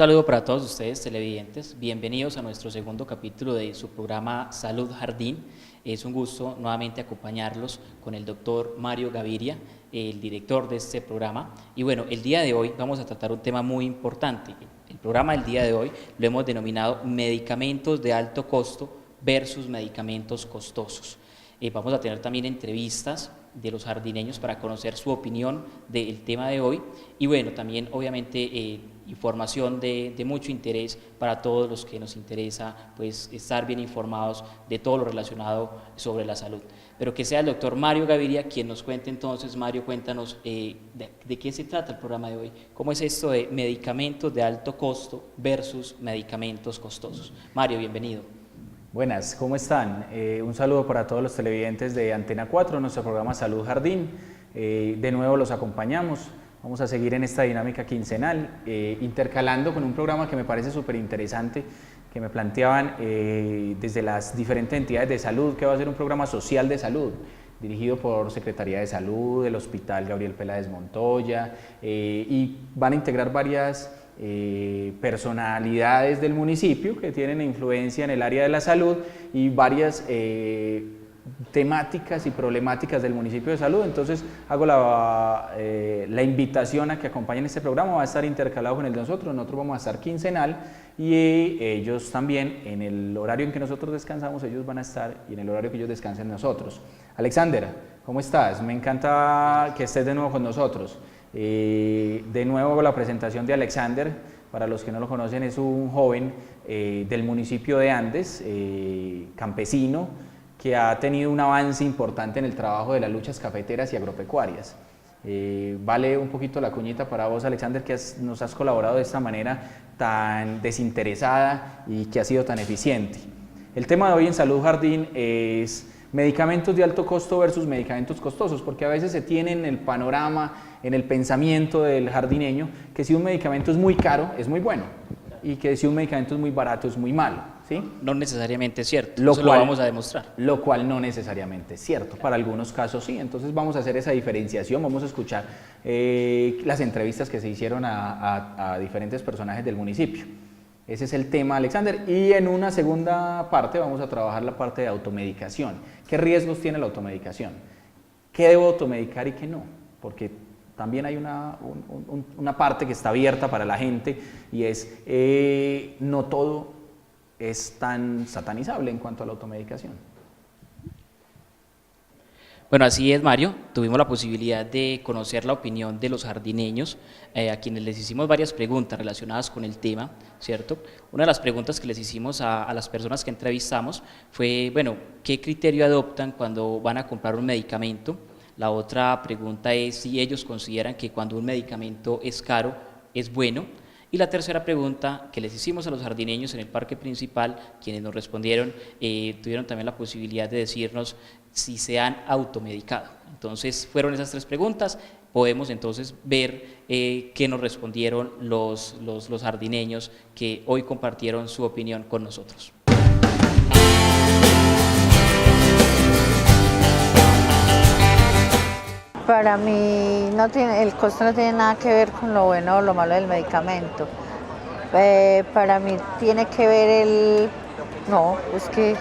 saludo para todos ustedes televidentes, bienvenidos a nuestro segundo capítulo de su programa Salud Jardín. Es un gusto nuevamente acompañarlos con el doctor Mario Gaviria, el director de este programa. Y bueno, el día de hoy vamos a tratar un tema muy importante. El programa del día de hoy lo hemos denominado medicamentos de alto costo versus medicamentos costosos. Vamos a tener también entrevistas de los jardineños para conocer su opinión del tema de hoy y bueno, también obviamente información de mucho interés para todos los que nos interesa pues estar bien informados de todo lo relacionado sobre la salud. Pero que sea el doctor Mario Gaviria quien nos cuente entonces. Mario, cuéntanos de qué se trata el programa de hoy, cómo es esto de medicamentos de alto costo versus medicamentos costosos. Mario, bienvenido. Buenas, ¿cómo están? Un saludo para todos los televidentes de Antena 4, nuestro programa Salud Jardín. De nuevo los acompañamos, vamos a seguir en esta dinámica quincenal, intercalando con un programa que me parece súper interesante, que me planteaban desde las diferentes entidades de salud, que va a ser un programa social de salud, dirigido por Secretaría de Salud, el Hospital Gabriel Peláez Montoya, y van a integrar varias personalidades del municipio que tienen influencia en el área de la salud y varias temáticas y problemáticas del municipio de salud. Entonces hago la invitación a que acompañen este programa. Va a estar intercalado con el de nosotros vamos a estar quincenal y ellos también, en el horario en que nosotros descansamos, ellos van a estar y en el horario que ellos descansen nosotros. Alexander, ¿cómo estás? Me encanta que estés de nuevo con nosotros. De nuevo la presentación de Alexander, para los que no lo conocen, es un joven del municipio de Andes, campesino, que ha tenido un avance importante en el trabajo de las luchas cafeteras y agropecuarias. Vale un poquito la cuñita para vos, Alexander, que nos has colaborado de esta manera tan desinteresada y que ha sido tan eficiente. El tema de hoy en Salud Jardín es medicamentos de alto costo versus medicamentos costosos, porque a veces se tiene en el panorama, en el pensamiento del jardineño, que si un medicamento es muy caro, es muy bueno, y que si un medicamento es muy barato, es muy malo, ¿sí? No necesariamente es cierto, eso lo vamos a demostrar. Lo cual no necesariamente es cierto, para algunos casos sí. Entonces vamos a hacer esa diferenciación, vamos a escuchar las entrevistas que se hicieron a diferentes personajes del municipio. Ese es el tema, Alexander, y en una segunda parte vamos a trabajar la parte de automedicación. ¿Qué riesgos tiene la automedicación? ¿Qué debo automedicar y qué no? Porque también hay una parte que está abierta para la gente y es no todo es tan satanizable en cuanto a la automedicación. Bueno, así es, Mario. Tuvimos la posibilidad de conocer la opinión de los jardineños, a quienes les hicimos varias preguntas relacionadas con el tema, ¿cierto? Una de las preguntas que les hicimos a las personas que entrevistamos fue, bueno, ¿qué criterio adoptan cuando van a comprar un medicamento? La otra pregunta es si ellos consideran que cuando un medicamento es caro, es bueno. Y la tercera pregunta que les hicimos a los jardineños en el parque principal, quienes nos respondieron, tuvieron también la posibilidad de decirnos si se han automedicado. Entonces fueron esas tres preguntas. Podemos entonces ver qué nos respondieron los jardineños que hoy compartieron su opinión con nosotros. Para mí el costo no tiene nada que ver con lo bueno o lo malo del medicamento. Para mí tiene que ver no, es que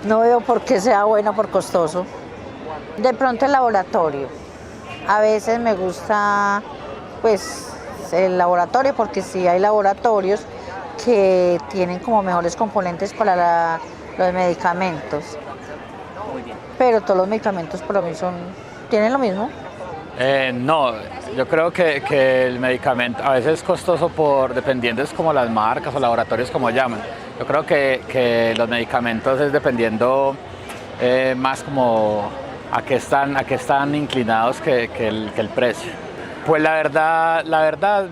no veo por qué sea bueno o por costoso. De pronto el laboratorio. A veces me gusta pues el laboratorio porque sí hay laboratorios que tienen como mejores componentes para los medicamentos. Muy bien. Pero todos los medicamentos para mí ¿tienen lo mismo? No, yo creo que el medicamento a veces es costoso dependiendo es como las marcas o laboratorios como llaman. Yo creo que los medicamentos es dependiendo más como a qué están inclinados que el precio. Pues la verdad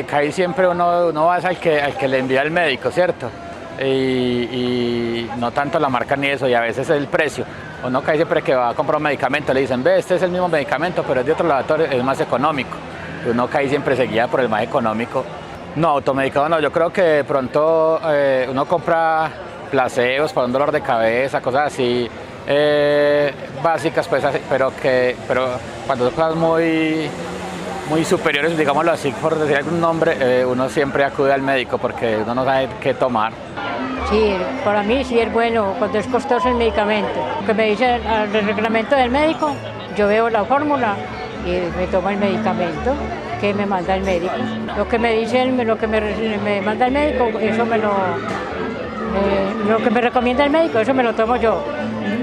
caí siempre uno va al que le envía el médico, ¿cierto? Y no tanto la marca ni eso, y a veces el precio. Uno cae siempre que va a comprar un medicamento, le dicen, ve, este es el mismo medicamento, pero es de otro laboratorio, es más económico. Y uno cae siempre seguida por el más económico. No, automedicado no, yo creo que de pronto uno compra placebos para un dolor de cabeza, cosas así básicas, pues, pero cuando son cosas muy muy superiores, digámoslo así, por decir algún nombre, uno siempre acude al médico porque uno no sabe qué tomar. Sí, para mí sí es bueno cuando es costoso el medicamento. Lo que me dice el reglamento del médico, yo veo la fórmula y me tomo el medicamento que me manda el médico. Lo que me dice lo que me manda el médico, eso lo que me recomienda el médico, eso me lo tomo yo.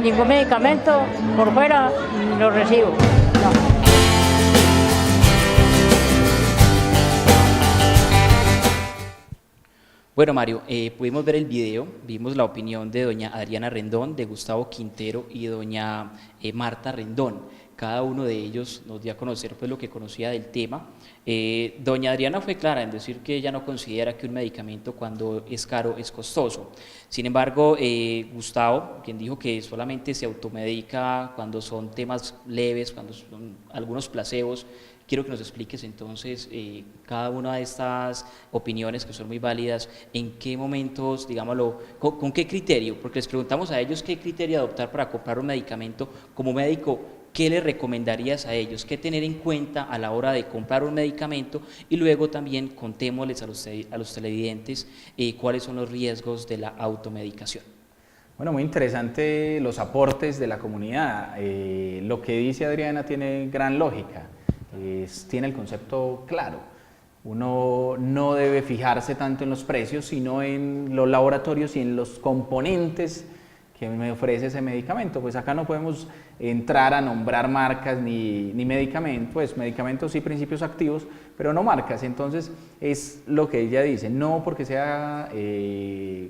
Ningún medicamento por fuera lo recibo. No. Bueno, Mario, pudimos ver el video, vimos la opinión de doña Adriana Rendón, de Gustavo Quintero y doña Marta Rendón. Cada uno de ellos nos dio a conocer pues, lo que conocía del tema. Doña Adriana fue clara en decir que ella no considera que un medicamento cuando es caro es costoso. Sin embargo, Gustavo, quien dijo que solamente se automedica cuando son temas leves, cuando son algunos placebos, quiero que nos expliques entonces cada una de estas opiniones que son muy válidas, en qué momentos, digámoslo, con qué criterio, porque les preguntamos a ellos qué criterio adoptar para comprar un medicamento. Como médico, ¿qué les recomendarías a ellos? ¿Qué tener en cuenta a la hora de comprar un medicamento? Y luego también contémosles a los televidentes cuáles son los riesgos de la automedicación. Bueno, muy interesante los aportes de la comunidad. Lo que dice Adriana tiene gran lógica. Tiene el concepto claro. Uno no debe fijarse tanto en los precios, sino en los laboratorios y en los componentes que me ofrece ese medicamento. Pues acá no podemos entrar a nombrar marcas ni medicamentos, pues medicamentos sí, principios activos, pero no marcas. Entonces es lo que ella dice, no porque sea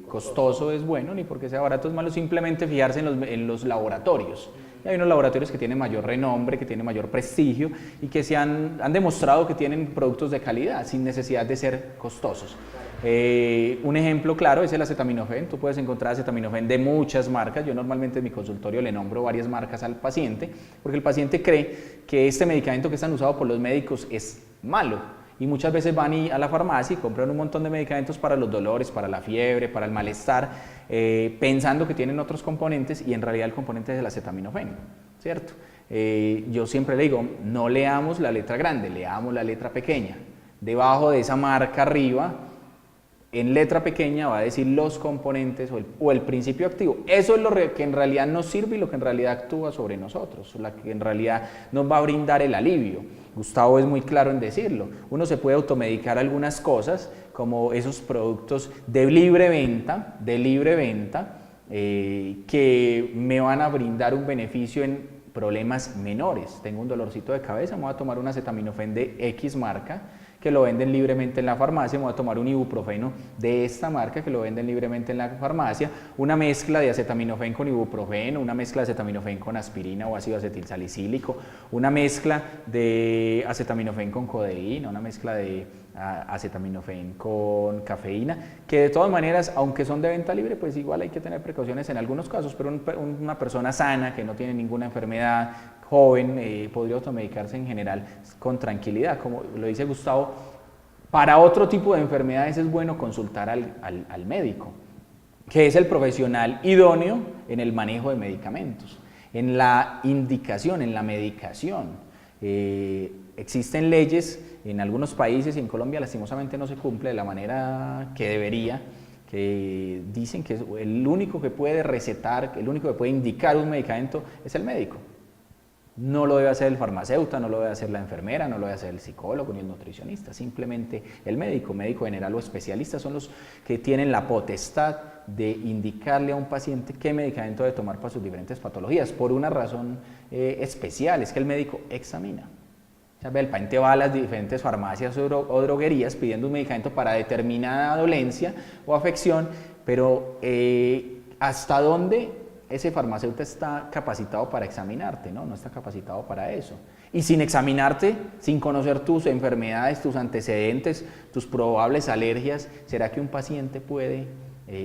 costoso es bueno, ni porque sea barato es malo, simplemente fijarse en los laboratorios. Y hay unos laboratorios que tienen mayor renombre, que tienen mayor prestigio y que han demostrado que tienen productos de calidad sin necesidad de ser costosos. Un ejemplo claro es el acetaminofén. Tú puedes encontrar acetaminofén de muchas marcas. Yo normalmente en mi consultorio le nombro varias marcas al paciente porque el paciente cree que este medicamento que es tan usado por los médicos es malo. Y muchas veces van a la farmacia y compran un montón de medicamentos para los dolores, para la fiebre, para el malestar, pensando que tienen otros componentes y en realidad el componente es el acetaminofén, ¿cierto? Yo siempre le digo, no leamos la letra grande, leamos la letra pequeña. Debajo de esa marca arriba, en letra pequeña va a decir los componentes o el principio activo. Eso es lo que en realidad nos sirve y lo que en realidad actúa sobre nosotros, lo que en realidad nos va a brindar el alivio. Gustavo es muy claro en decirlo. Uno se puede automedicar algunas cosas, como esos productos de libre venta, que me van a brindar un beneficio en problemas menores. Tengo un dolorcito de cabeza, me voy a tomar un acetaminofén de X marca, que lo venden libremente en la farmacia, me voy a tomar un ibuprofeno de esta marca que lo venden libremente en la farmacia, una mezcla de acetaminofén con ibuprofeno, una mezcla de acetaminofén con aspirina o ácido acetilsalicílico, una mezcla de acetaminofén con codeína, una mezcla de acetaminofén con cafeína, que de todas maneras, aunque son de venta libre, pues igual hay que tener precauciones en algunos casos, pero una persona sana que no tiene ninguna enfermedad, joven, podría automedicarse en general con tranquilidad. Como lo dice Gustavo, para otro tipo de enfermedades es bueno consultar al médico, que es el profesional idóneo en el manejo de medicamentos, en la indicación, en la medicación. Existen leyes en algunos países y en Colombia lastimosamente no se cumple de la manera que debería, que dicen que el único que puede recetar, el único que puede indicar un medicamento es el médico. No lo debe hacer el farmacéutico, no lo debe hacer la enfermera, no lo debe hacer el psicólogo ni el nutricionista, simplemente el médico general o especialista son los que tienen la potestad de indicarle a un paciente qué medicamento debe tomar para sus diferentes patologías, por una razón especial, es que el médico examina. O sea, el paciente va a las diferentes farmacias o droguerías pidiendo un medicamento para determinada dolencia o afección, pero ¿hasta dónde ese farmacéutico está capacitado para examinarte? No está capacitado para eso. Y sin examinarte, sin conocer tus enfermedades, tus antecedentes, tus probables alergias, ¿será que un paciente puede,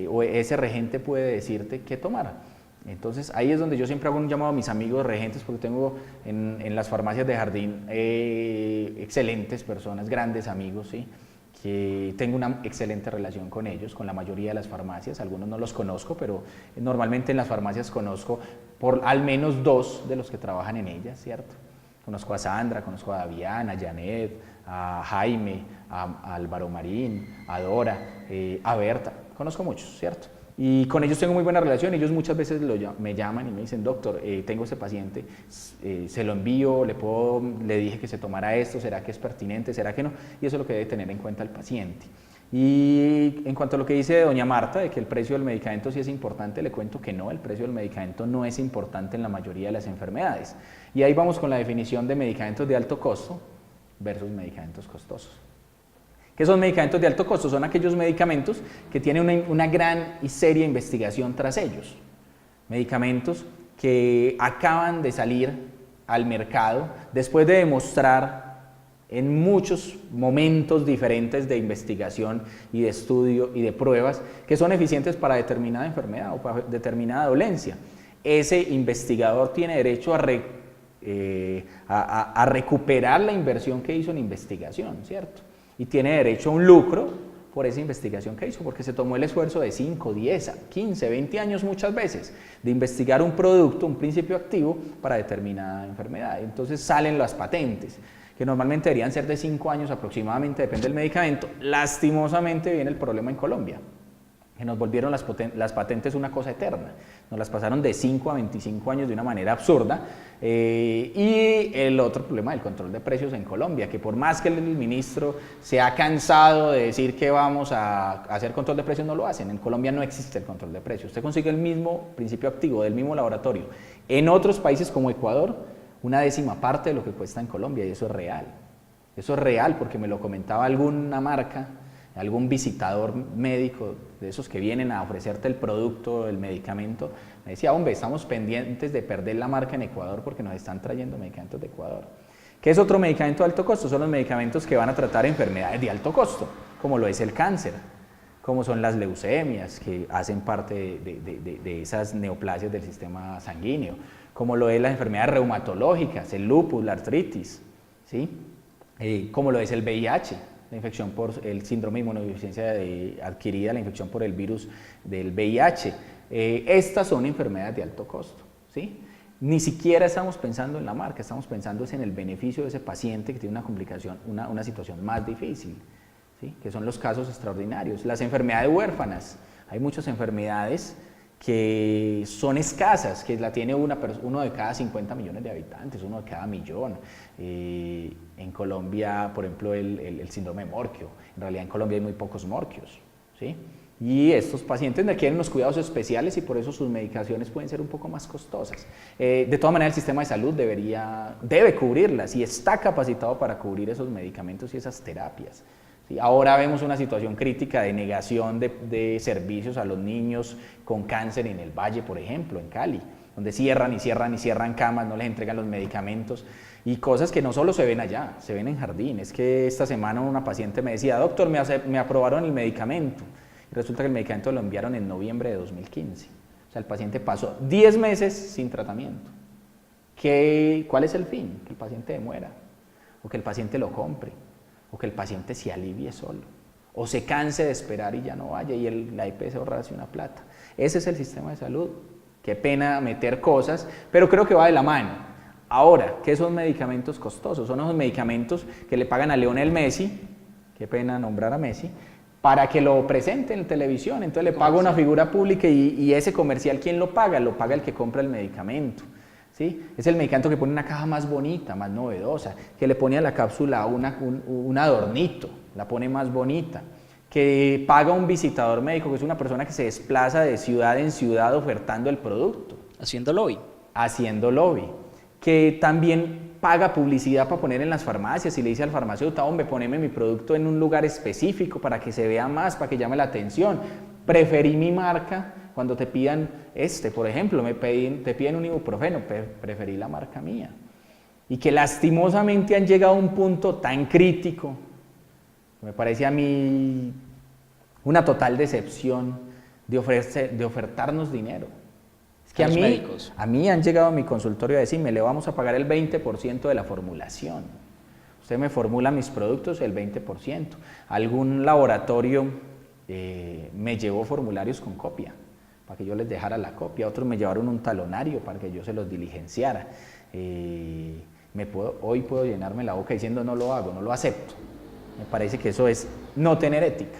o ese regente puede decirte qué tomar? Entonces ahí es donde yo siempre hago un llamado a mis amigos regentes, porque tengo en las farmacias de Jardín excelentes personas, grandes amigos, ¿sí? Que tengo una excelente relación con ellos, con la mayoría de las farmacias. Algunos no los conozco, pero normalmente en las farmacias conozco por al menos 2 de los que trabajan en ellas, ¿cierto? Conozco a Sandra, conozco a Daviana, a Janet, a Jaime, a Álvaro Marín, a Dora, a Berta, conozco muchos, ¿cierto? Y con ellos tengo muy buena relación. Ellos muchas veces me llaman y me dicen, doctor, tengo este paciente, se lo envío, le dije que se tomara esto, ¿será que es pertinente, será que no? Y eso es lo que debe tener en cuenta el paciente. Y en cuanto a lo que dice doña Marta, de que el precio del medicamento sí es importante, le cuento que no, el precio del medicamento no es importante en la mayoría de las enfermedades. Y ahí vamos con la definición de medicamentos de alto costo versus medicamentos costosos. ¿Qué son medicamentos de alto costo? Son aquellos medicamentos que tienen una gran y seria investigación tras ellos. Medicamentos que acaban de salir al mercado después de demostrar en muchos momentos diferentes de investigación y de estudio y de pruebas que son eficientes para determinada enfermedad o para determinada dolencia. Ese investigador tiene derecho a recuperar la inversión que hizo en investigación, ¿cierto? Y tiene derecho a un lucro por esa investigación que hizo, porque se tomó el esfuerzo de 5, 10, 15, 20 años muchas veces de investigar un producto, un principio activo para determinada enfermedad. Entonces salen las patentes, que normalmente deberían ser de 5 años aproximadamente, depende del medicamento. Lastimosamente viene el problema en Colombia, que nos volvieron las patentes una cosa eterna, nos las pasaron de 5 a 25 años de una manera absurda. Y el otro problema del control de precios en Colombia, que por más que el ministro se ha cansado de decir que vamos a hacer control de precios, no lo hacen. En Colombia no existe el control de precios, usted consigue el mismo principio activo del mismo laboratorio en otros países como Ecuador, una décima parte de lo que cuesta en Colombia, y eso es real. Eso es real porque me lo comentaba alguna marca, algún visitador médico de esos que vienen a ofrecerte el producto, el medicamento, me decía, hombre, estamos pendientes de perder la marca en Ecuador porque nos están trayendo medicamentos de Ecuador. ¿Qué es otro medicamento de alto costo? Son los medicamentos que van a tratar enfermedades de alto costo, como lo es el cáncer, como son las leucemias, que hacen parte de esas neoplasias del sistema sanguíneo, como lo es las enfermedades reumatológicas, el lupus, la artritis, ¿sí? Como lo es el VIH, la infección por el síndrome de inmunodeficiencia adquirida, la infección por el virus del VIH. Estas son enfermedades de alto costo, ¿sí? Ni siquiera estamos pensando en la marca, estamos pensando en el beneficio de ese paciente que tiene una complicación, una situación más difícil, ¿sí? Que son los casos extraordinarios. Las enfermedades huérfanas, hay muchas enfermedades que son escasas, que la tiene uno de cada 50 millones de habitantes, uno de cada millón. En Colombia, por ejemplo, el síndrome de Morquio. En realidad en Colombia hay muy pocos morquios, ¿sí? Y estos pacientes requieren unos cuidados especiales y por eso sus medicaciones pueden ser un poco más costosas. De todas maneras, el sistema de salud debe cubrirlas y está capacitado para cubrir esos medicamentos y esas terapias. ¿Sí? Ahora vemos una situación crítica de negación de servicios a los niños con cáncer en el Valle, por ejemplo, en Cali, donde cierran y cierran y cierran camas, no les entregan los medicamentos y cosas que no solo se ven allá, se ven en Jardín. Es que esta semana una paciente me decía, doctor, me aprobaron el medicamento. Y resulta que el medicamento lo enviaron en noviembre de 2015. O sea, el paciente pasó 10 meses sin tratamiento. ¿Cuál es el fin? Que el paciente muera, o que el paciente lo compre, o que el paciente se alivie solo, o se canse de esperar y ya no vaya y la EPS ahorrarse una plata. Ese es el sistema de salud. Qué pena meter cosas, pero creo que va de la mano. Ahora, ¿qué son medicamentos costosos? Son esos medicamentos que le pagan a Lionel Messi, qué pena nombrar a Messi, para que lo presente en televisión. Entonces le paga una figura pública y ese comercial, ¿quién lo paga? Lo paga el que compra el medicamento. ¿Sí? Es el medicamento que pone una caja más bonita, más novedosa, que le pone a la cápsula un adornito, la pone más bonita, que paga un visitador médico, que es una persona que se desplaza de ciudad en ciudad ofertando el producto. Haciendo lobby. Haciendo lobby. Que también paga publicidad para poner en las farmacias y le dice al farmacéutico, hombre, poneme mi producto en un lugar específico para que se vea más, para que llame la atención. Preferí mi marca cuando te pidan por ejemplo, te piden un ibuprofeno, preferí la marca mía. Y que lastimosamente han llegado a un punto tan crítico, me parece a mí una total decepción de ofertarnos dinero. Es que a mí han llegado a mi consultorio a decirme, le vamos a pagar el 20% de la formulación. Usted me formula mis productos el 20%. Algún laboratorio me llevó formularios con copia, para que yo les dejara la copia. Otros me llevaron un talonario para que yo se los diligenciara. Hoy puedo llenarme la boca diciendo no lo hago, no lo acepto. Me parece que eso es no tener ética.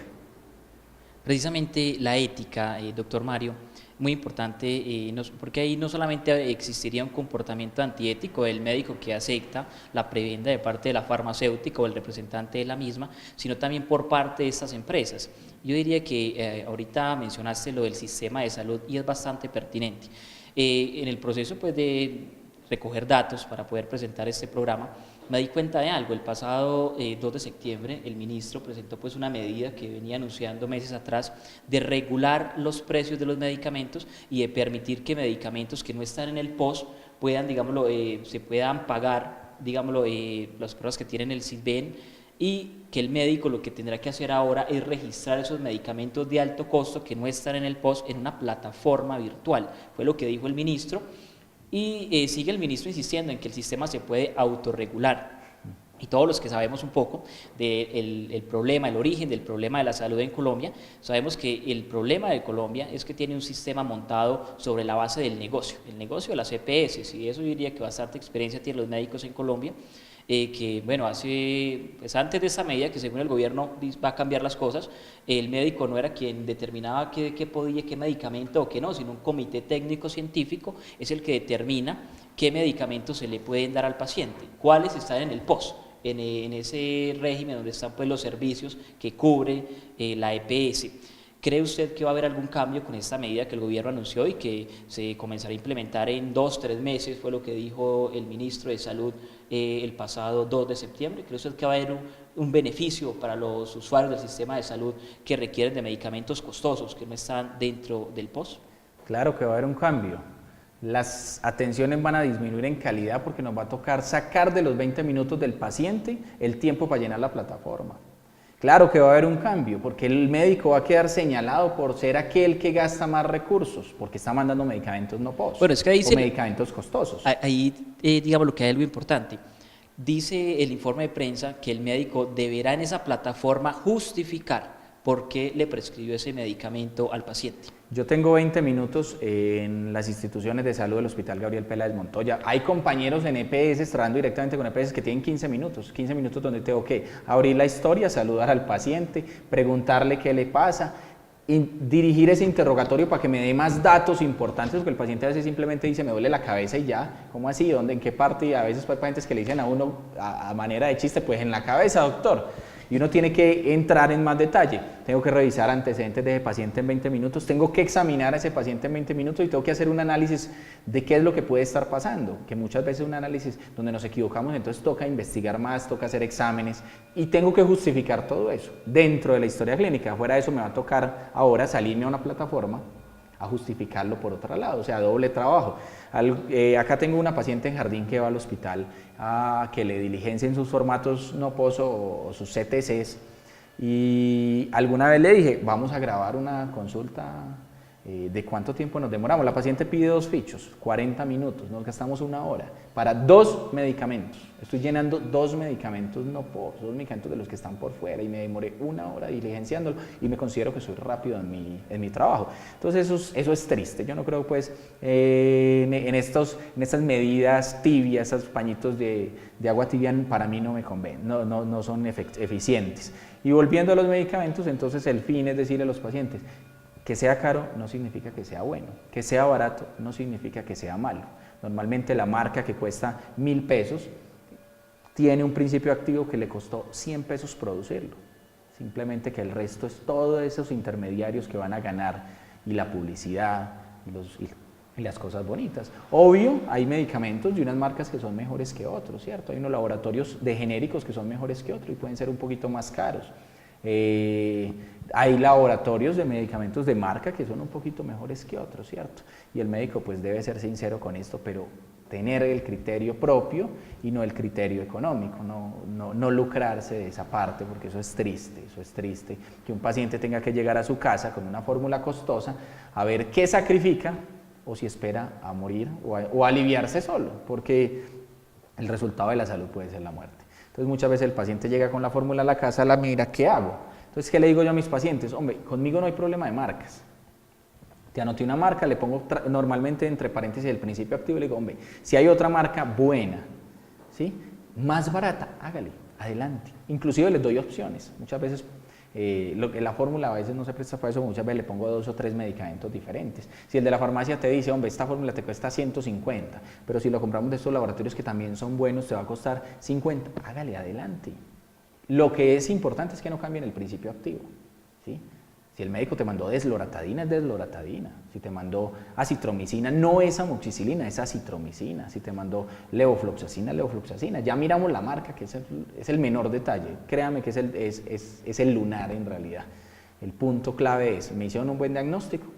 Precisamente la ética, doctor Mario, muy importante, porque ahí no solamente existiría un comportamiento antiético del médico que acepta la prebenda de parte de la farmacéutica o el representante de la misma, sino también por parte de estas empresas. Yo diría que ahorita mencionaste lo del sistema de salud y es bastante pertinente. En el proceso pues, de recoger datos para poder presentar este programa, me di cuenta de algo. El pasado 2 de septiembre el ministro presentó pues una medida que venía anunciando meses atrás de regular los precios de los medicamentos y de permitir que medicamentos que no están en el POS puedan, digámoslo, se puedan pagar, digámoslo, las pruebas que tienen el SISBEN, y que el médico lo que tendrá que hacer ahora es registrar esos medicamentos de alto costo que no están en el POS en una plataforma virtual. Fue lo que dijo el ministro. Y sigue el ministro insistiendo en que el sistema se puede autorregular. Y todos los que sabemos un poco del problema, el origen del problema de la salud en Colombia, sabemos que el problema de Colombia es que tiene un sistema montado sobre la base del negocio, el negocio de las EPS, y eso yo diría que bastante experiencia tienen los médicos en Colombia, que bueno, pues antes de esa medida que según el gobierno va a cambiar las cosas, el médico no era quien determinaba qué podía, qué medicamento o qué no, sino un comité técnico científico es el que determina qué medicamentos se le pueden dar al paciente, cuáles están en el POS, en ese régimen donde están pues los servicios que cubre la EPS. ¿Cree usted que va a haber algún cambio con esta medida que el gobierno anunció y que se comenzará a implementar en 2-3 meses? Fue lo que dijo el ministro de Salud el pasado 2 de septiembre. ¿Cree usted que va a haber un beneficio para los usuarios del sistema de salud que requieren de medicamentos costosos que no están dentro del POS? Claro que va a haber un cambio. Las atenciones van a disminuir en calidad porque nos va a tocar sacar de los 20 minutos del paciente el tiempo para llenar la plataforma. Claro que va a haber un cambio, porque el médico va a quedar señalado por ser aquel que gasta más recursos, porque está mandando medicamentos no POS, bueno, es que ahí o medicamentos costosos. Ahí, digamos, lo que hay algo importante. Dice el informe de prensa que el médico deberá en esa plataforma justificar por qué le prescribió ese medicamento al paciente. Yo tengo 20 minutos en las instituciones de salud del Hospital Gabriel Peláez Montoya. Hay compañeros en EPS, trabajando directamente con EPS, que tienen 15 minutos donde tengo que abrir la historia, saludar al paciente, preguntarle qué le pasa, y dirigir ese interrogatorio para que me dé más datos importantes, porque el paciente a veces simplemente dice, me duele la cabeza y ya. ¿Cómo así? ¿Dónde? ¿En qué parte? Y a veces hay pacientes que le dicen a uno, a manera de chiste, pues en la cabeza, doctor. Y uno tiene que entrar en más detalle. Tengo que revisar antecedentes de ese paciente en 20 minutos, tengo que examinar a ese paciente en 20 minutos y tengo que hacer un análisis de qué es lo que puede estar pasando, que muchas veces es un análisis donde nos equivocamos, entonces toca investigar más, toca hacer exámenes y tengo que justificar todo eso dentro de la historia clínica. Fuera de eso me va a tocar ahora salirme a una plataforma a justificarlo por otro lado, o sea, doble trabajo. Acá tengo una paciente en Jardín que va al hospital a que le diligencien sus formatos no POS o sus CTCs, y alguna vez le dije, vamos a grabar una consulta, ¿de cuánto tiempo nos demoramos? La paciente pide 2 fichos, 40 minutos, nos gastamos 1 hora para 2 medicamentos. Estoy llenando 2 medicamentos no POS, 2 medicamentos de los que están por fuera, y me demoré 1 hora diligenciándolo y me considero que soy rápido en mi trabajo. Entonces eso es triste. Yo no creo pues en estas medidas tibias, esos pañitos de agua tibia para mí no me convienen, no son eficientes. Y volviendo a los medicamentos, entonces el fin es decirle a los pacientes, que sea caro no significa que sea bueno, que sea barato no significa que sea malo. Normalmente la marca que cuesta 1.000 pesos tiene un principio activo que le costó 100 pesos producirlo. Simplemente que el resto es todos esos intermediarios que van a ganar, y la publicidad y las cosas bonitas. Obvio, hay medicamentos de unas marcas que son mejores que otros, ¿cierto? Hay unos laboratorios de genéricos que son mejores que otros y pueden ser un poquito más caros. Hay laboratorios de medicamentos de marca que son un poquito mejores que otros, ¿cierto? Y el médico pues debe ser sincero con esto, pero tener el criterio propio y no el criterio económico, no lucrarse de esa parte, porque eso es triste, que un paciente tenga que llegar a su casa con una fórmula costosa a ver qué sacrifica o si espera a morir o a aliviarse solo, porque el resultado de la salud puede ser la muerte. Entonces muchas veces el paciente llega con la fórmula a la casa, la mira, ¿qué hago? Entonces, ¿qué le digo yo a mis pacientes? Hombre, conmigo no hay problema de marcas. Te anoté una marca, le pongo normalmente entre paréntesis el principio activo y le digo, hombre, si hay otra marca buena, ¿sí? Más barata, hágale, adelante. Inclusive les doy opciones. Muchas veces la fórmula a veces no se presta para eso, muchas veces le pongo 2 o 3 medicamentos diferentes. Si el de la farmacia te dice, hombre, esta fórmula te cuesta 150, pero si lo compramos de estos laboratorios que también son buenos, te va a costar 50, hágale, adelante. Lo que es importante es que no cambien el principio activo, ¿sí? Si el médico te mandó desloratadina, es desloratadina. Si te mandó acitromicina, no es amoxicilina, es acitromicina. Si te mandó levofloxacina, levofloxacina. Ya miramos la marca, que es el menor detalle. Créame que es el lunar en realidad. El punto clave es, me hicieron un buen diagnóstico,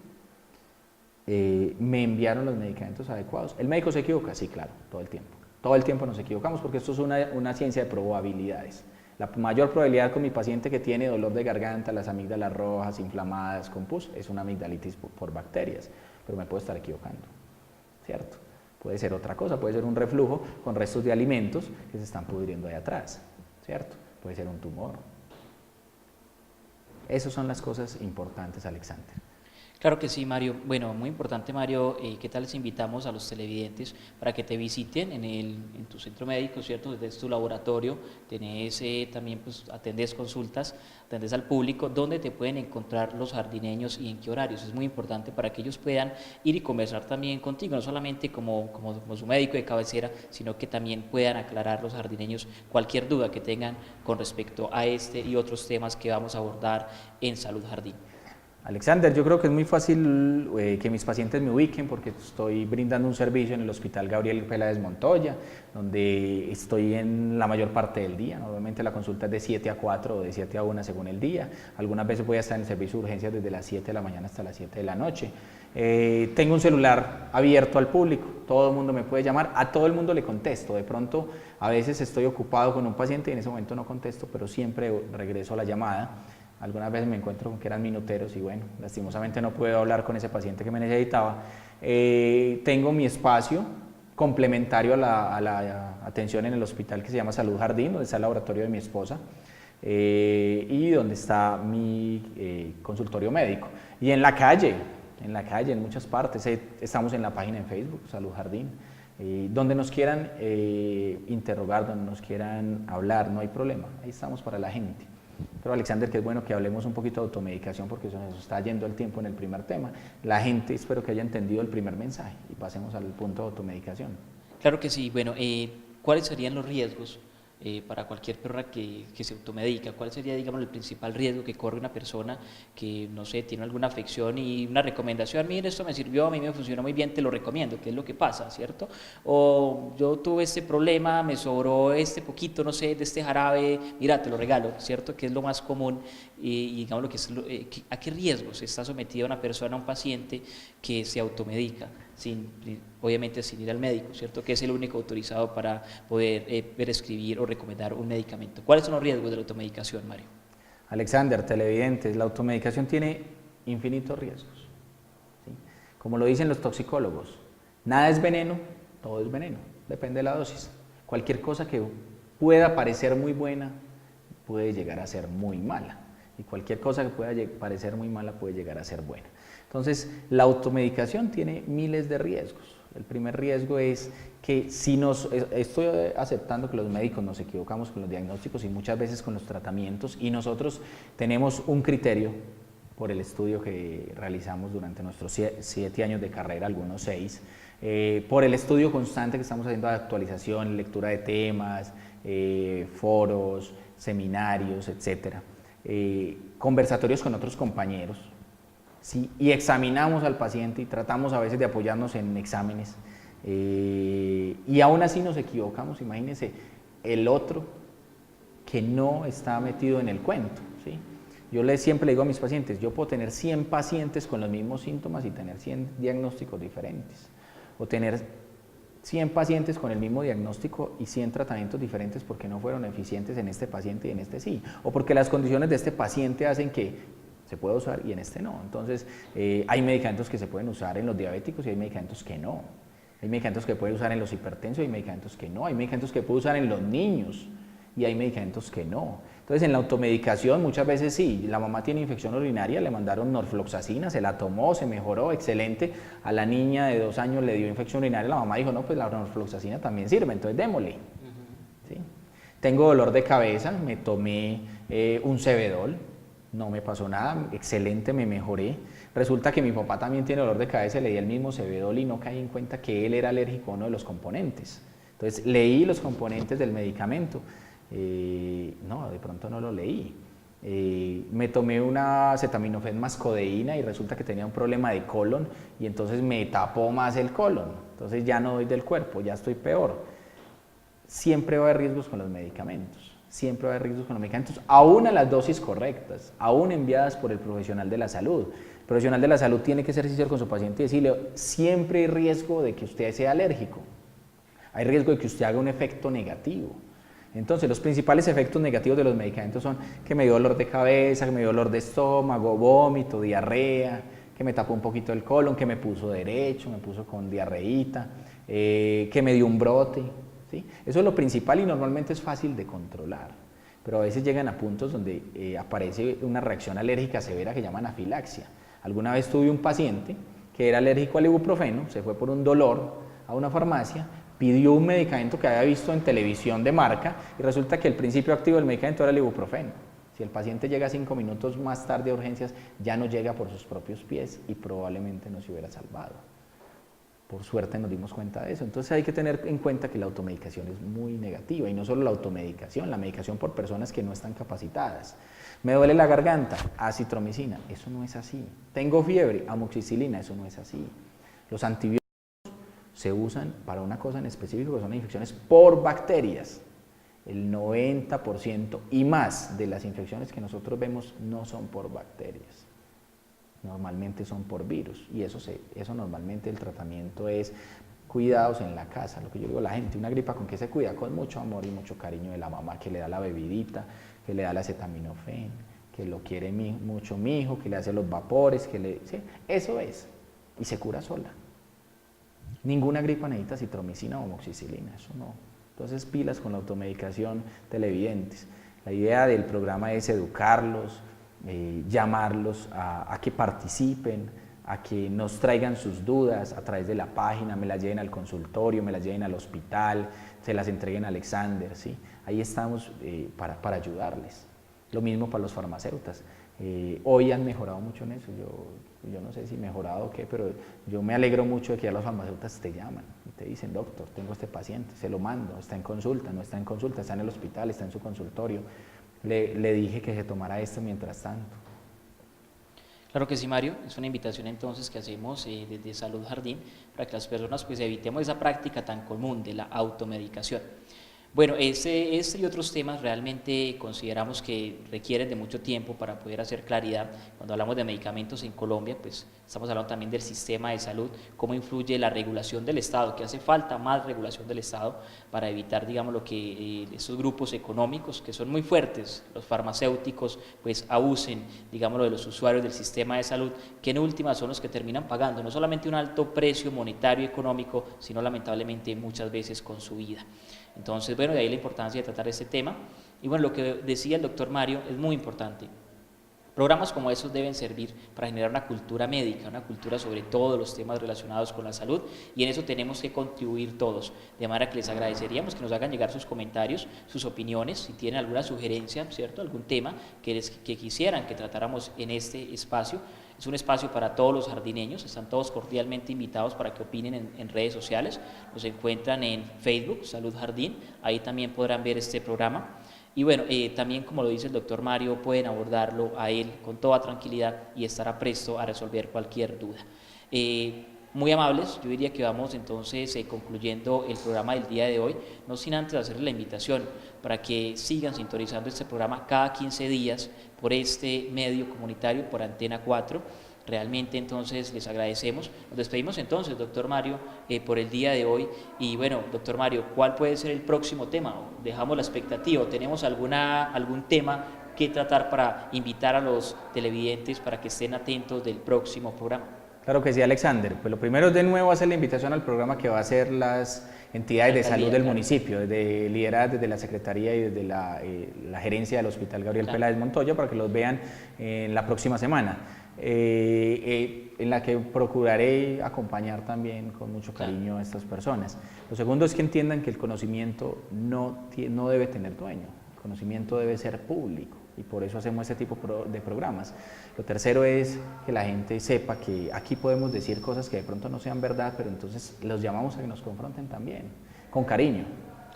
me enviaron los medicamentos adecuados. ¿El médico se equivoca? Sí, claro, todo el tiempo. Todo el tiempo nos equivocamos porque esto es una ciencia de probabilidades. La mayor probabilidad con mi paciente que tiene dolor de garganta, las amígdalas rojas, inflamadas, con pus, es una amigdalitis por bacterias, pero me puedo estar equivocando, ¿cierto? Puede ser otra cosa, puede ser un reflujo con restos de alimentos que se están pudriendo ahí atrás, ¿cierto? Puede ser un tumor. Esas son las cosas importantes, Alexander. Claro que sí, Mario. Bueno, muy importante, Mario, ¿qué tal les invitamos a los televidentes para que te visiten en tu centro médico, ¿cierto? Desde tu laboratorio, tenés también, pues, atendés consultas, atendés al público, ¿dónde te pueden encontrar los jardineños y en qué horarios? Es muy importante para que ellos puedan ir y conversar también contigo, no solamente como su médico de cabecera, sino que también puedan aclarar los jardineños cualquier duda que tengan con respecto a este y otros temas que vamos a abordar en Salud Jardín. Alexander, yo creo que es muy fácil que mis pacientes me ubiquen porque estoy brindando un servicio en el Hospital Gabriel Peláez Montoya, donde estoy en la mayor parte del día. Normalmente la consulta es de 7 a 4 o de 7 a 1 según el día. Algunas veces voy a estar en el servicio de urgencias desde las 7 de la mañana hasta las 7 de la noche. Tengo un celular abierto al público, todo el mundo me puede llamar, a todo el mundo le contesto. De pronto, a veces estoy ocupado con un paciente y en ese momento no contesto, pero siempre regreso a la llamada. Algunas veces me encuentro con que eran minuteros y bueno, lastimosamente no puedo hablar con ese paciente que me necesitaba. Tengo mi espacio complementario a la atención en el hospital que se llama Salud Jardín, donde está el laboratorio de mi esposa y donde está mi consultorio médico. Y en la calle, en muchas partes, estamos en la página en Facebook, Salud Jardín. Donde nos quieran interrogar, donde nos quieran hablar, no hay problema, ahí estamos para la gente. Pero Alexander, que es bueno que hablemos un poquito de automedicación porque eso nos está yendo el tiempo en el primer tema. La gente espero que haya entendido el primer mensaje y pasemos al punto de automedicación. Claro que sí. Bueno, ¿cuáles serían los riesgos para cualquier persona que se automedica? ¿Cuál sería, digamos, el principal riesgo que corre una persona que, no sé, tiene alguna afección y una recomendación? Mire, esto me sirvió, a mí me funcionó muy bien, te lo recomiendo, ¿qué es lo que pasa, cierto? O yo tuve este problema, me sobró este poquito, no sé, de este jarabe, mira, te lo regalo, ¿cierto? Que es lo más común y digamos, ¿a qué riesgos está sometida una persona, un paciente que se automedica? Obviamente sin ir al médico, ¿cierto? Que es el único autorizado para poder prescribir o recomendar un medicamento. ¿Cuáles son los riesgos de la automedicación, Mario? Alexander, televidentes, la automedicación tiene infinitos riesgos, ¿sí? Como lo dicen los toxicólogos, nada es veneno, todo es veneno, depende de la dosis. Cualquier cosa que pueda parecer muy buena puede llegar a ser muy mala y cualquier cosa que pueda parecer muy mala puede llegar a ser buena. Entonces, la automedicación tiene miles de riesgos. El primer riesgo es que estoy aceptando que los médicos nos equivocamos con los diagnósticos y muchas veces con los tratamientos y nosotros tenemos un criterio por el estudio que realizamos durante nuestros 7 años de carrera, algunos 6, por el estudio constante que estamos haciendo de actualización, lectura de temas, foros, seminarios, etcétera, conversatorios con otros compañeros. Sí, y examinamos al paciente y tratamos a veces de apoyarnos en exámenes y aún así nos equivocamos. Imagínense el otro que no está metido en el cuento, ¿sí? Yo siempre le digo a mis pacientes, yo puedo tener 100 pacientes con los mismos síntomas y tener 100 diagnósticos diferentes, o tener 100 pacientes con el mismo diagnóstico y 100 tratamientos diferentes porque no fueron eficientes en este paciente y en este sí, o porque las condiciones de este paciente hacen que se puede usar y en este no. Entonces, hay medicamentos que se pueden usar en los diabéticos y hay medicamentos que no. Hay medicamentos que pueden usar en los hipertensos y hay medicamentos que no. Hay medicamentos que pueden usar en los niños y hay medicamentos que no. Entonces, en la automedicación muchas veces sí, la mamá tiene infección urinaria, le mandaron norfloxacina, se la tomó, se mejoró, excelente. A la niña de 2 años le dio infección urinaria, la mamá dijo, no, pues la norfloxacina también sirve, entonces démosle. Tengo dolor de cabeza, me tomé un Cebedol, no me pasó nada, excelente, me mejoré. Resulta que mi papá también tiene dolor de cabeza, le di el mismo Cebedol y no caí en cuenta que él era alérgico a uno de los componentes. Entonces leí los componentes del medicamento, no, de pronto no lo leí. Me tomé una acetaminofén más codeína y resulta que tenía un problema de colon y entonces me tapó más el colon, entonces ya no doy del cuerpo, ya estoy peor. Siempre va a haber riesgos con los medicamentos, siempre va a haber riesgos con los medicamentos, aún a las dosis correctas, aún enviadas por el profesional de la salud. El profesional de la salud tiene que ser sincero con su paciente y decirle, siempre hay riesgo de que usted sea alérgico, hay riesgo de que usted haga un efecto negativo. Entonces, los principales efectos negativos de los medicamentos son que me dio dolor de cabeza, que me dio dolor de estómago, vómito, diarrea, que me tapó un poquito el colon, que me puso derecho, me puso con diarreíta, que me dio un brote, ¿sí? Eso es lo principal y normalmente es fácil de controlar, pero a veces llegan a puntos donde aparece una reacción alérgica severa que llaman anafilaxia. Alguna vez tuve un paciente que era alérgico al ibuprofeno, se fue por un dolor a una farmacia, pidió un medicamento que había visto en televisión de marca y resulta que el principio activo del medicamento era el ibuprofeno. Si el paciente llega 5 minutos más tarde a urgencias, ya no llega por sus propios pies y probablemente no se hubiera salvado. Por suerte nos dimos cuenta de eso. Entonces hay que tener en cuenta que la automedicación es muy negativa y no solo la automedicación, la medicación por personas que no están capacitadas. Me duele la garganta, acitromicina, eso no es así. Tengo fiebre, amoxicilina, eso no es así. Los antibióticos se usan para una cosa en específico, que son las infecciones por bacterias. El 90% y más de las infecciones que nosotros vemos no son por bacterias, normalmente son por virus, y eso normalmente el tratamiento es cuidados en la casa. Lo que yo digo a la gente, una gripa, ¿con qué se cuida? Con mucho amor y mucho cariño de la mamá, que le da la bebidita, que le da la acetaminofén, que lo quiere mucho mi hijo, que le hace los vapores, ¿sí? Eso es, y se cura sola. Ninguna gripa necesita citromicina o amoxicilina, eso no. Entonces, pilas con la automedicación, televidentes. La idea del programa es educarlos, llamarlos a que participen, a que nos traigan sus dudas a través de la página, me las lleven al consultorio, me las lleven al hospital, se las entreguen a Alexander, ¿sí? Ahí estamos para ayudarles. Lo mismo para los farmacéuticos. Hoy han mejorado mucho en eso, yo no sé si mejorado o qué, pero yo me alegro mucho de que ya los farmacéuticos te llaman y te dicen, doctor, tengo este paciente, se lo mando, está en consulta, no está en consulta, está en el hospital, está en su consultorio, le dije que se tomara esto mientras tanto. Claro que sí, Mario, es una invitación entonces que hacemos desde Salud Jardín para que las personas pues evitemos esa práctica tan común de la automedicación. Bueno, este y otros temas realmente consideramos que requieren de mucho tiempo para poder hacer claridad. Cuando hablamos de medicamentos en Colombia, pues estamos hablando también del sistema de salud, cómo influye la regulación del Estado, que hace falta más regulación del Estado para evitar, digamos, lo que esos grupos económicos que son muy fuertes, los farmacéuticos, pues abusen, digamos, de los usuarios del sistema de salud, que en última son los que terminan pagando no solamente un alto precio monetario y económico, sino lamentablemente muchas veces con su vida. Entonces, bueno, de ahí la importancia de tratar este tema. Y bueno, lo que decía el doctor Mario es muy importante. Programas como esos deben servir para generar una cultura médica, una cultura sobre todos los temas relacionados con la salud, y en eso tenemos que contribuir todos, de manera que les agradeceríamos que nos hagan llegar sus comentarios, sus opiniones, si tienen alguna sugerencia, ¿cierto?, algún tema que quisieran que tratáramos en este espacio. Es un espacio para todos los jardineños, están todos cordialmente invitados para que opinen en redes sociales. Nos encuentran en Facebook, Salud Jardín, ahí también podrán ver este programa. Y bueno, también como lo dice el doctor Mario, pueden abordarlo a él con toda tranquilidad y estará presto a resolver cualquier duda. Muy amables, yo diría que vamos entonces concluyendo el programa del día de hoy, no sin antes hacerles la invitación para que sigan sintonizando este programa cada 15 días por este medio comunitario, por Antena 4. Realmente entonces les agradecemos. Nos despedimos entonces, doctor Mario, por el día de hoy. Y bueno, doctor Mario, ¿cuál puede ser el próximo tema? Dejamos la expectativa, ¿tenemos algún tema que tratar para invitar a los televidentes para que estén atentos del próximo programa? Claro que sí, Alexander. Pues lo primero es de nuevo hacer la invitación al programa que va a hacer las entidades de salud del municipio, lideradas desde la Secretaría y desde la gerencia del Hospital Gabriel Peláez Montoya, para que los vean en la próxima semana. en la que procuraré acompañar también con mucho cariño a estas personas. Lo segundo es que entiendan que el conocimiento no debe tener dueño, el conocimiento debe ser público y por eso hacemos este tipo de programas. Lo tercero es que la gente sepa que aquí podemos decir cosas que de pronto no sean verdad, pero entonces los llamamos a que nos confronten también, con cariño,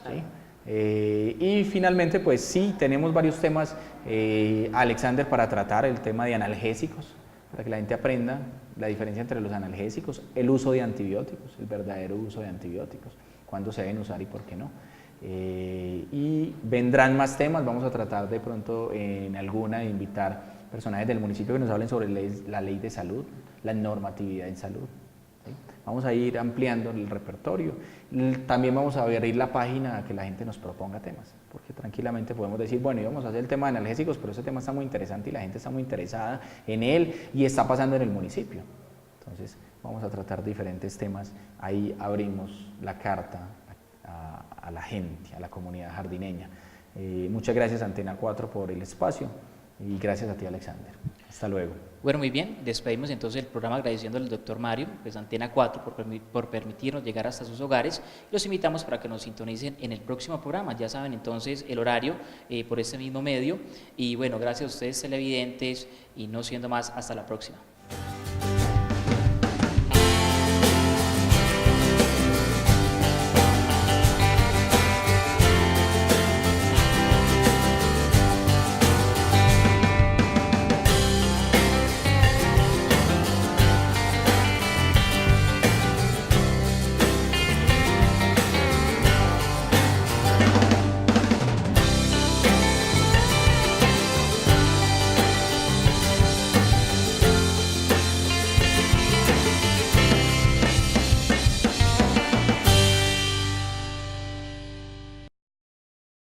¿sí? Y finalmente, pues sí, tenemos varios temas, Alexander, para tratar el tema de analgésicos, para que la gente aprenda la diferencia entre los analgésicos, el uso de antibióticos, el verdadero uso de antibióticos, cuándo se deben usar y por qué no. Y vendrán más temas, vamos a tratar de pronto en alguna de invitar personajes del municipio que nos hablen sobre la ley de salud, la normatividad en salud. ¿Sí? Vamos a ir ampliando el repertorio. También vamos a abrir la página a que la gente nos proponga temas, porque tranquilamente podemos decir, bueno, íbamos a hacer el tema de analgésicos, pero ese tema está muy interesante y la gente está muy interesada en él y está pasando en el municipio. Entonces, vamos a tratar diferentes temas. Ahí abrimos la carta a la gente, a la comunidad jardineña. Muchas gracias, Antena 4, por el espacio y gracias a ti, Alexander. Hasta luego. Bueno, muy bien, despedimos entonces el programa agradeciendo al doctor Mario, pues Antena 4, por permitirnos llegar hasta sus hogares. Los invitamos para que nos sintonicen en el próximo programa, ya saben entonces el horario por este mismo medio. Y bueno, gracias a ustedes televidentes y no siendo más, hasta la próxima.